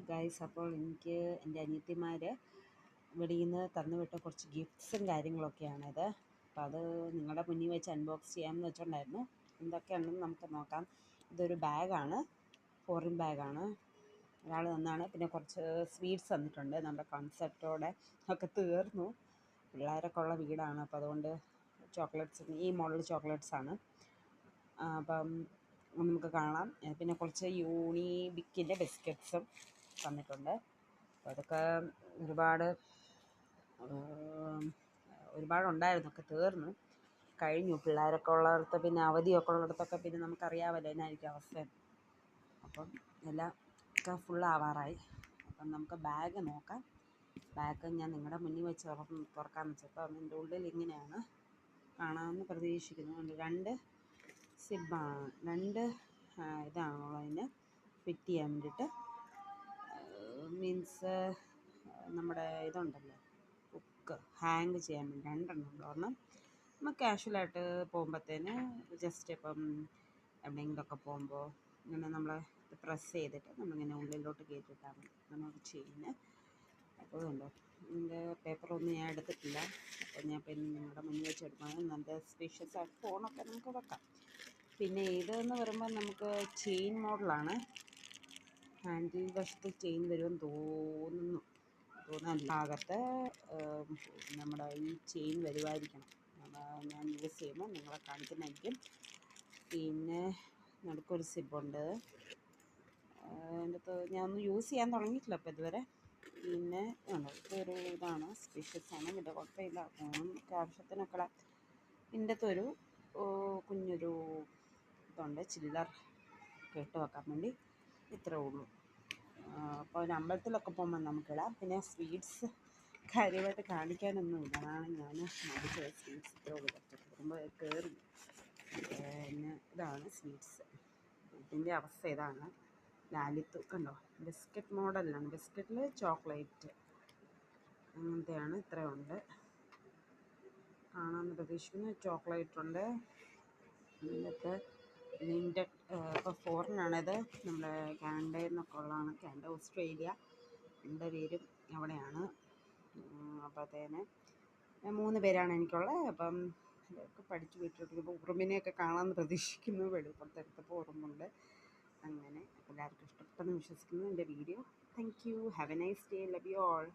Hi guys, അപ്പോൾ എനിക്ക് എൻ്റെ അനിയത്തിമാർ വെളിയിൽ നിന്ന് തന്നുവിട്ട കുറച്ച് ഗിഫ്റ്റ്സും കാര്യങ്ങളൊക്കെയാണിത്. അപ്പോൾ അത് നിങ്ങളുടെ മുന്നിൽ വെച്ച് അൺബോക്സ് ചെയ്യാമെന്ന് വെച്ചിട്ടുണ്ടായിരുന്നു. എന്തൊക്കെയാണെന്ന് നമുക്ക് നോക്കാം. ഇതൊരു ബാഗാണ്, ഫോറിൻ ബാഗാണ്. ഒരാൾ തന്നാണ്. പിന്നെ കുറച്ച് സ്വീറ്റ്സ് തന്നിട്ടുണ്ട്. നമ്മുടെ കൺസെപ്റ്റോടെ ഒക്കെ തീർന്നു. പിള്ളേരൊക്കെ ഉള്ള വീടാണ്, അപ്പോൾ അതുകൊണ്ട് ചോക്ലേറ്റ്സ്, ഈ മോഡൽ ചോക്ലേറ്റ്സാണ്. അപ്പം നമുക്ക് കാണാം. പിന്നെ കുറച്ച് യൂണിബിക്കിൻ്റെ ബിസ്ക്കറ്റ്സും തന്നിട്ടുണ്ട്. അപ്പോൾ അതൊക്കെ ഒരുപാടുണ്ടായിരുന്നു, ഒക്കെ തീർന്നു കഴിഞ്ഞു. പിള്ളേരൊക്കെ ഉള്ളിടത്ത്, പിന്നെ അവധിയൊക്കെ ഉള്ളിടത്തൊക്കെ പിന്നെ നമുക്കറിയാമല്ലോ എന്നായിരിക്കും അവസ്ഥ. അപ്പം എല്ലാം ഒക്കെ ഫുള്ളാവാറായി. അപ്പം നമുക്ക് ബാഗ് നോക്കാം. ബാഗ് ഞാൻ നിങ്ങളുടെ മുന്നിൽ വെച്ച് തുറക്കാമെന്ന് വെച്ചാൽ, അപ്പം അതിൻ്റെ ഉള്ളിൽ ഇങ്ങനെയാണ് കാണാമെന്ന് പ്രതീക്ഷിക്കുന്നു. രണ്ട് ഇതാണുള്ളതിന് ഫിറ്റ് ചെയ്യാൻ വേണ്ടിയിട്ട്. മീൻസ് നമ്മുടെ ഇതുണ്ടല്ലോ, ഹുക്ക് ഹാങ് ചെയ്യാൻ വേണ്ടി രണ്ടെണ്ണം. ഒരെണ്ണം നമുക്ക് കാഷ്വലായിട്ട് പോകുമ്പോഴത്തേന് ജസ്റ്റ് ഇപ്പം എവിടെയെങ്കിലുമൊക്കെ പോകുമ്പോൾ ഇങ്ങനെ നമ്മൾ പ്രസ് ചെയ്തിട്ട് നമ്മളിങ്ങനെ ഉള്ളിലോട്ട് കയറ്റിയിട്ടാൽ മതി. നമുക്ക് ചെയ്യുന്നത് അപ്പോൾ ഉണ്ടോ. ഇതിൻ്റെ പേപ്പറൊന്നും ഞാൻ എടുത്തിട്ടില്ല. അപ്പോൾ ഞാൻ പിന്നെ നിങ്ങളുടെ മുന്നിൽ വെച്ച് എടുക്കുകയാണ്. നല്ല സ്പേഷ്യസ് ആയിട്ട് ഫോണൊക്കെ നമുക്ക് വെക്കാം. പിന്നെ ഇതെന്ന് പറയുമ്പോൾ നമുക്ക് ചെയിൻ മോഡലാണ്. ഹാൻഡിൽ വശത്ത് ചെയിൻ വരുമെന്ന് തോന്നുന്ന ഭാഗത്ത് നമ്മുടെ ഈ ചെയിൻ വരുമായിരിക്കണം. ഞാൻ യൂസ് ചെയ്യുമ്പോൾ നിങ്ങളെ കാണിക്കുന്നതായിരിക്കും. പിന്നെ നടുക്കൊരു സിബുണ്ട്. അതിൻ്റെ അകത്ത് ഞാനൊന്നും യൂസ് ചെയ്യാൻ തുടങ്ങിയിട്ടില്ല അപ്പോൾ ഇതുവരെ. പിന്നെ ഇതൊരു ഇതാണ്, സ്പീഷ്യസാണ്. ഇതിൻ്റെ കുഴപ്പമില്ല, നമുക്ക് ആവശ്യത്തിനൊക്കെ. ഇതിൻ്റെ അകത്തൊരു കുഞ്ഞൊരു ഇതുണ്ട്, ചില്ലർ ഇട്ട് വെക്കാൻ വേണ്ടി. ഇത്രേ ഉള്ളൂ. അപ്പോൾ ഒരു അമ്പലത്തിലൊക്കെ പോകുമ്പോൾ നമുക്കിടാം. പിന്നെ സ്വീറ്റ്സ് കാര്യമായിട്ട് കാണിക്കാനൊന്നുമില്ല, അതാണ് ഞാൻ മേടിച്ചത്. സ്വീറ്റ്സ് ഇത്രേ ഉള്ളൂ. വരുമ്പോൾ കയറി. പിന്നെ ഇതാണ് സ്വീറ്റ്സ്. ഇതിൻ്റെ അവസ്ഥ ഇതാണ്. ലാലിത്തു കണ്ടോ, ബിസ്ക്കറ്റ് മോഡലാണ്. ബിസ്ക്കറ്റിൽ ചോക്ലേറ്റ് അങ്ങനത്തെയാണ്. ഇത്രയുണ്ട്, കാണാമെന്ന് പ്രതീക്ഷിക്കുന്നു. ചോക്ലേറ്റ് ഉണ്ട്. എന്നിട്ട് ഇതിൻ്റെ ഇപ്പോൾ ഫോറിനാണിത്. നമ്മുടെ കാനഡയിൽ നിന്നൊക്കെ ഉള്ളതാണ്. കാനഡ, ഓസ്ട്രേലിയ എൻ്റെ പേരും അവിടെയാണ്. അപ്പോഴത്തേന് 3 പേരാണ് എനിക്കുള്ളത്. അപ്പം ഇതൊക്കെ പഠിച്ചു വിട്ടിരിക്കുമ്പോൾ ഉറുമ്പിനെയൊക്കെ കാണാമെന്ന് പ്രതീക്ഷിക്കുന്നു. വെളിപ്പുറത്തെടുത്തപ്പോൾ ഉറുമ്പുണ്ട്. അങ്ങനെ എല്ലാവർക്കും ഇഷ്ടപ്പെട്ടെന്ന് വിശ്വസിക്കുന്നു എൻ്റെ video. Thank you. Have A nice day. Love you all.